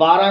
12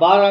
12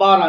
12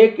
1